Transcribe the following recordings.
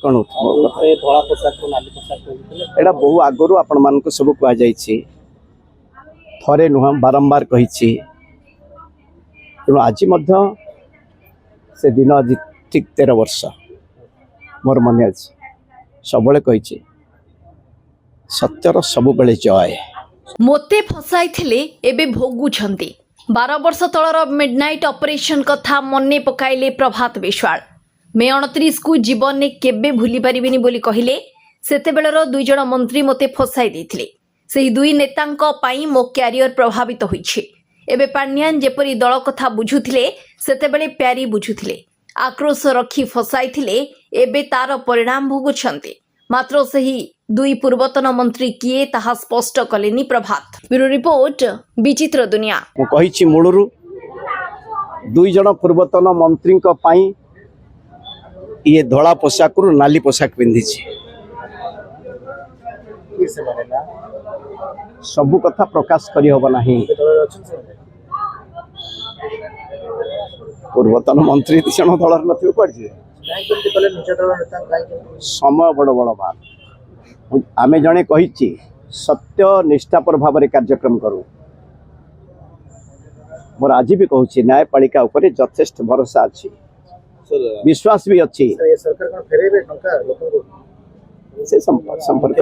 कौन एटा बहु आगु आपण मान सब कह थे नुह बारंबार कही तेणु आज से दिन आज ठीक 13 वर्ष मोर मन अच्छे सब कही सत्यर सब बेले जय मोते फसाई एबे भोगुछंती 12 वर्ष तलर मिडनाइट ऑपरेशन कथा मने पकाइले प्रभात विश्वाल मे 29 को जीवन ने केबे भूली परिबिनी बोली कहिले सेतेबेलर दुई जण मंत्री मोते फसाई देथिले सेही दुई नेतांक पाई मो कैरियर प्रभावित होईछे एबे पांड्यान जेपरी दल कथा बुझुथिले सेतेबेले प्यारी बुझुथिले आक्रोश रखी फसाइथिले एबे तार परिणाम भोगुछंती मात्र सही दुई पूर्वतन मंत्री किए ताहा स्पष्ट कलेनी प्रभात ब्यूरो रिपोर्ट विचित्र दुनिया मु कहिछि मूलरू दुई जण पूर्वतन मंत्री को पाई ये धला पोशाक रु नाली पोशाक पिंधि सबु कथा प्रकाश करी होबा नाही पूर्वतन मंत्री दिशण दलर नथिबो पड़छि समय बड़ बड़ बात आमे जणे कहिछि सत्य निष्ठापर भाव में कार्यक्रम करूँ मोर आज भी कहूँ न्यायपालिका उपरे यथेष्ट भरोसा अच्छी विश्वास भी अच्छी से संपर्क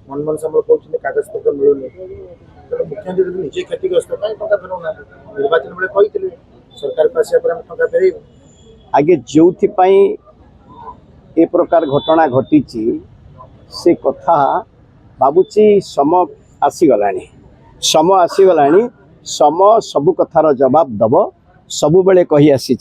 मनमोहन सामल कहते कागज पत्र मिलूनी मुख्यमंत्री निजे क्षतिग्रस्त निर्वाचन बेले कही सरकार को आसा टका फेर आगे जो ए प्रकार घटना घटी से कथा बाबुची सम आसीगलानी सम सबु कथार जवाब दब सबु बेले कही आसी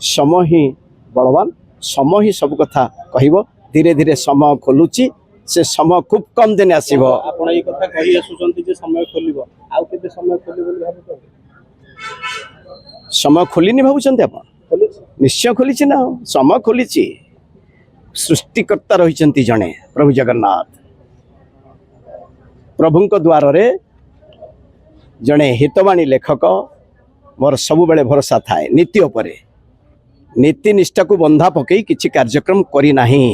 सम ही बलवान सम ही सब कथा कहब धीरे धीरे सम खोलुची से समय खूब कम दिन आसीबो आपण ए कथा कहि आसुचंती जे समय खोलिबो आउ केते समय खोलि बोली भाबुतो समय खोलिनी भाबुचंती आपण निश्चय खोलिछि ना समय खोलिछि सृष्टिकर्ता रहिचंती जणे प्रभु जगन्नाथ प्रभुंक द्वार रे जणे हितवाणी लेखक मोर सब बेले भरोसा थाए नीति उपरे नीति निष्ठा को बंधा पकई किछि कार्यक्रम करी नाही।